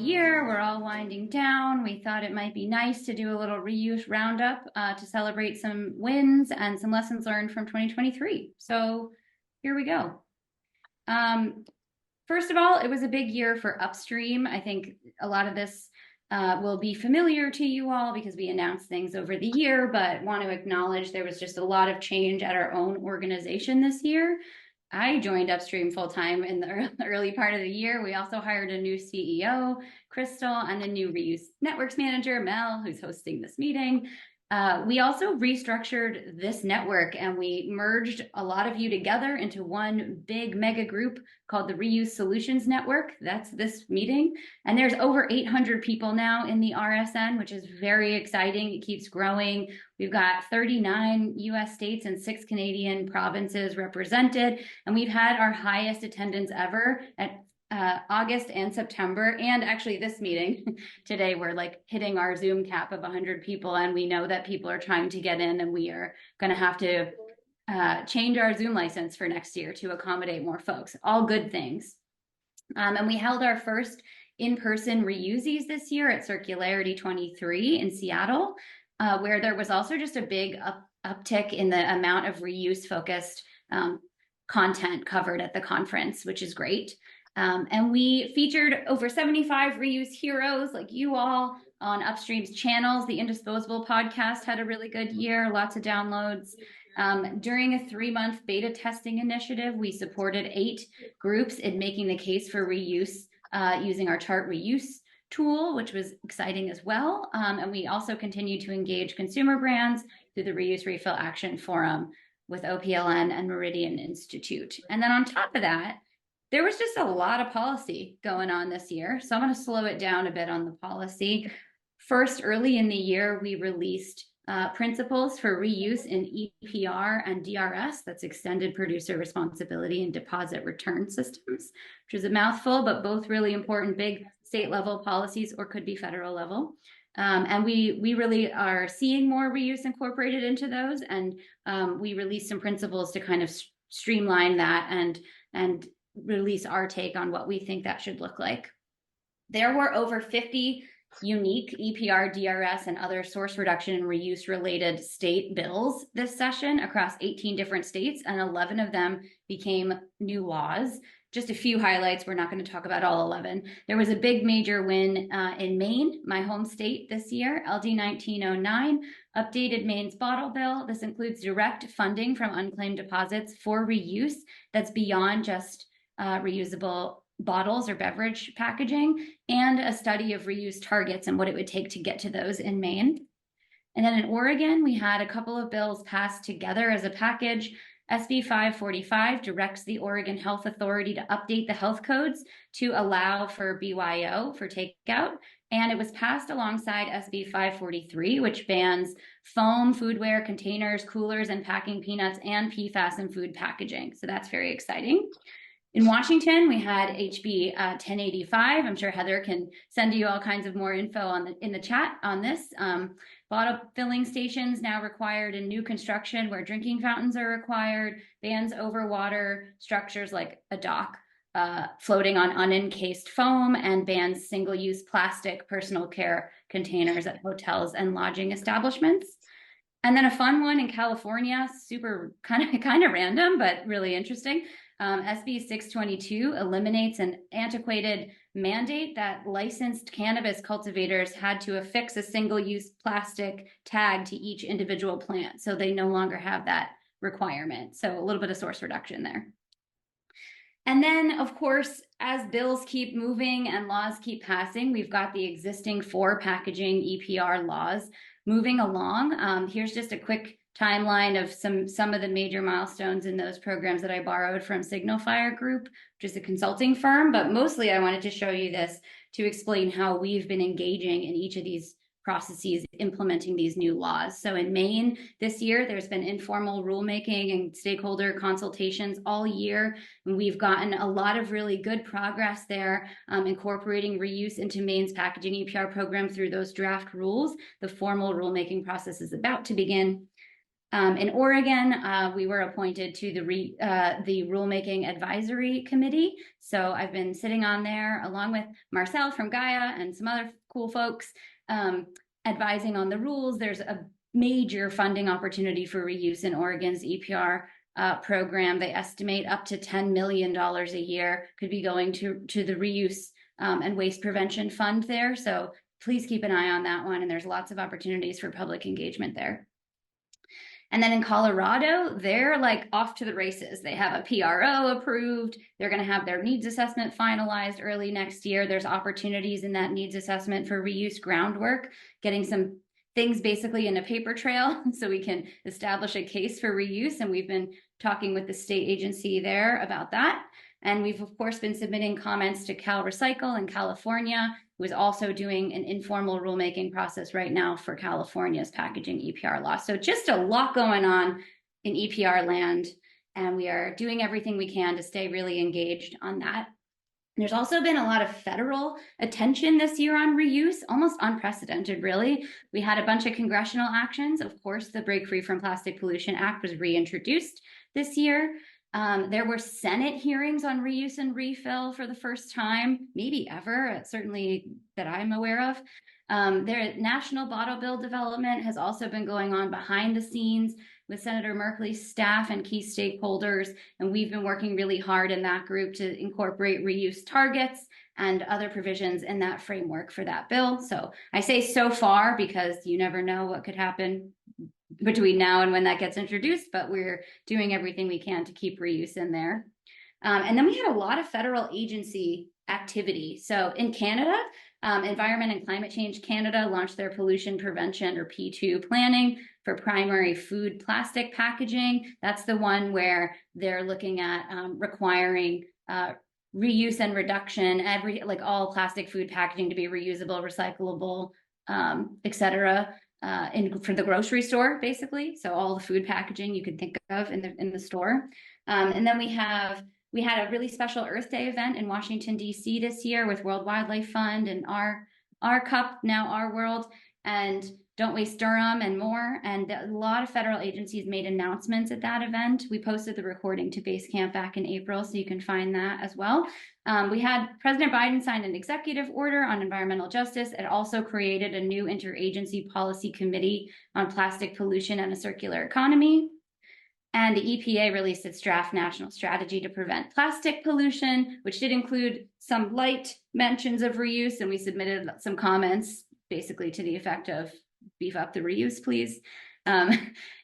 year. We're all winding down. We thought it might be nice to do a little reuse roundup to celebrate some wins and some lessons learned from 2023. So here we go. First of all, it was a big year for Upstream. I think a lot of this will be familiar to you all because we announced things over the year, but want to acknowledge there was just a lot of change at our own organization this year. I joined Upstream full-time in the early part of the year. We also hired a new CEO, Crystal, and a new reuse networks manager, Mel, who's hosting this meeting. We also restructured this network and we merged a lot of you together into one big mega group called the Reuse Solutions Network. That's this meeting. And there's over 800 people now in the RSN, which is very exciting. It keeps growing. We've got 39 US states and 6 Canadian provinces represented. And we've had our highest attendance ever at August and September, and actually this meeting today, we're like hitting our Zoom cap of 100 people, and we know that people are trying to get in, and we are going to have to change our Zoom license for next year to accommodate more folks. All good things. And we held our first in-person reusies this year at Circularity 23 in Seattle, where there was also just a big uptick in the amount of reuse-focused content covered at the conference, which is great. And we featured over 75 reuse heroes like you all on Upstream's channels. The Indisposable podcast had a really good year, lots of downloads. During a 3-month beta testing initiative, we supported 8 groups in making the case for reuse using our chart reuse tool, which was exciting as well. And we also continue to engage consumer brands through the Reuse Refill Action Forum with OPLN and Meridian Institute. And then on top of that, there was just a lot of policy going on this year. So I'm going to slow it down a bit on the policy. First, early in the year, we released principles for reuse in EPR and DRS, that's extended producer responsibility and deposit return systems, which is a mouthful, but both really important big state level policies or could be federal level. And we really are seeing more reuse incorporated into those. And we released some principles to kind of streamline that and release our take on what we think that should look like. There were over 50 unique EPR, DRS, and other source reduction and reuse related state bills this session across 18 different states, and 11 of them became new laws. Just a few highlights. We're not going to talk about all 11. There was a big major win in Maine, my home state this year. LD 1909 updated Maine's bottle bill. This includes direct funding from unclaimed deposits for reuse that's beyond just reusable bottles or beverage packaging, and a study of reuse targets and what it would take to get to those in Maine. And then in Oregon, we had a couple of bills passed together as a package. SB 545 directs the Oregon Health Authority to update the health codes to allow for BYO for takeout. And it was passed alongside SB 543, which bans foam, foodware, containers, coolers, and packing peanuts and PFAS in food packaging. So that's very exciting. In Washington, we had HB 1085. I'm sure Heather can send you all kinds of more info in the chat on this. Bottle filling stations now required in new construction where drinking fountains are required, bans over water structures like a dock floating on unencased foam, and bans single-use plastic personal care containers at hotels and lodging establishments. And then a fun one in California, super kind of random, but really interesting. SB 622 eliminates an antiquated mandate that licensed cannabis cultivators had to affix a single-use plastic tag to each individual plant. So they no longer have that requirement. So a little bit of source reduction there. And then, of course, as bills keep moving and laws keep passing, we've got the existing 4 packaging EPR laws moving along. Here's just a quick timeline of some of the major milestones in those programs that I borrowed from Signal Fire Group, which is a consulting firm. But mostly I wanted to show you this to explain how we've been engaging in each of these processes implementing these new laws. So in Maine this year, there's been informal rulemaking and stakeholder consultations all year. And we've gotten a lot of really good progress there, incorporating reuse into Maine's packaging EPR program through those draft rules. The formal rulemaking process is about to begin. In Oregon, we were appointed to the Rulemaking Advisory Committee. So I've been sitting on there along with Marcel from Gaia and some other cool folks, advising on the rules. There's a major funding opportunity for reuse in Oregon's EPR program. They estimate up to $10 million a year could be going to the reuse and waste prevention fund there. So please keep an eye on that one. And there's lots of opportunities for public engagement there. And then in Colorado, they're like off to the races. They have a PRO approved. They're going to have their needs assessment finalized early next year. There's opportunities in that needs assessment for reuse groundwork, getting some things basically in a paper trail so we can establish a case for reuse. And we've been talking with the state agency there about that. And we've, of course, been submitting comments to Cal Recycle in California, who is also doing an informal rulemaking process right now for California's packaging EPR law. So just a lot going on in EPR land, and we are doing everything we can to stay really engaged on that. There's also been a lot of federal attention this year on reuse, almost unprecedented, really. We had a bunch of congressional actions. Of course, the Break Free from Plastic Pollution Act was reintroduced this year. There were Senate hearings on reuse and refill for the first time, maybe ever, certainly that I'm aware of. Their national bottle bill development has also been going on behind the scenes with Senator Merkley's staff and key stakeholders, and we've been working really hard in that group to incorporate reuse targets and other provisions in that framework for that bill. So I say so far because you never know what could happen between now and when that gets introduced, but we're doing everything we can to keep reuse in there. And then we had a lot of federal agency activity. So in Canada, Environment and Climate Change Canada launched their pollution prevention, or P2 planning for primary food plastic packaging. That's the one where they're looking at requiring reuse and reduction, like all plastic food packaging to be reusable, recyclable, et cetera. For the grocery store, basically. So all the food packaging you could think of in the store. And then we had a really special Earth Day event in Washington, D.C. this year with World Wildlife Fund and our cup, now Our World, and Don't Waste Durham and more. And a lot of federal agencies made announcements at that event. We posted the recording to Basecamp back in April, so you can find that as well. We had President Biden sign an executive order on environmental justice. It also created a new interagency policy committee on plastic pollution and a circular economy. And the EPA released its draft national strategy to prevent plastic pollution, which did include some light mentions of reuse. And we submitted some comments basically to the effect of beef up the reuse, please.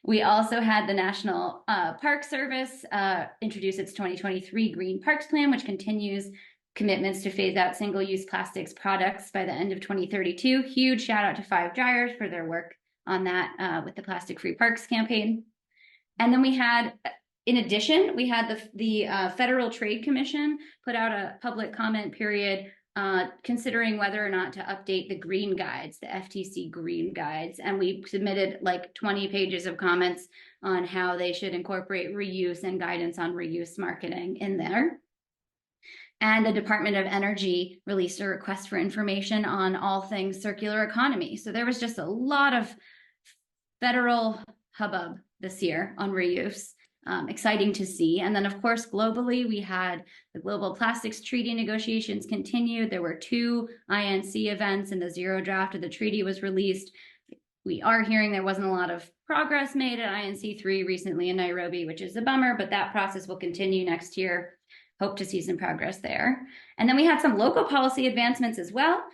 We also had the National Park Service introduce its 2023 Green Parks Plan, which continues commitments to phase out single-use plastics products by the end of 2032. Huge shout out to Five Dryers for their work on that with the Plastic Free Parks campaign. And then we had, in addition, we had the Federal Trade Commission put out a public comment period considering whether or not to update the green guides, the FTC green guides. And we submitted like 20 pages of comments on how they should incorporate reuse and guidance on reuse marketing in there. And the Department of Energy released a request for information on all things circular economy. So there was just a lot of federal hubbub this year on reuse. Exciting to see. And then, of course, globally, we had the Global Plastics Treaty negotiations continued. There were 2 INC events, and the zero draft of the treaty was released. We are hearing there wasn't a lot of progress made at INC 3 recently in Nairobi, which is a bummer, but that process will continue next year. Hope to see some progress there. And then we had some local policy advancements as well.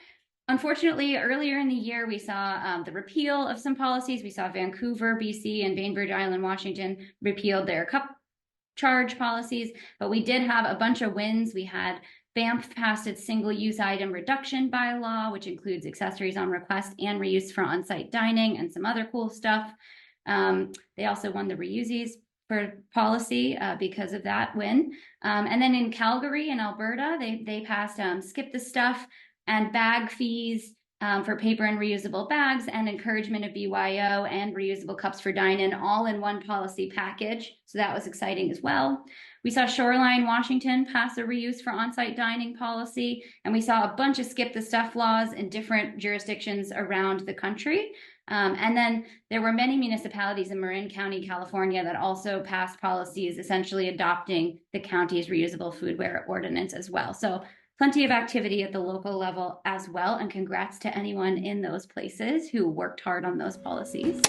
Unfortunately, earlier in the year, we saw the repeal of some policies. We saw Vancouver, BC, and Bainbridge Island, Washington repealed their cup charge policies, but we did have a bunch of wins. We had Banff passed its single-use item reduction bylaw, which includes accessories on request and reuse for on-site dining and some other cool stuff. They also won the reuses for policy because of that win. And then in Calgary in Alberta, they passed Skip the Stuff and bag fees for paper and reusable bags, and encouragement of BYO and reusable cups for dine-in, all in one policy package. So that was exciting as well. We saw Shoreline, Washington pass a reuse for on-site dining policy, and we saw a bunch of skip the stuff laws in different jurisdictions around the country. And then there were many municipalities in Marin County, California, that also passed policies essentially adopting the county's reusable foodware ordinance as well. So plenty of activity at the local level as well. And congrats to anyone in those places who worked hard on those policies.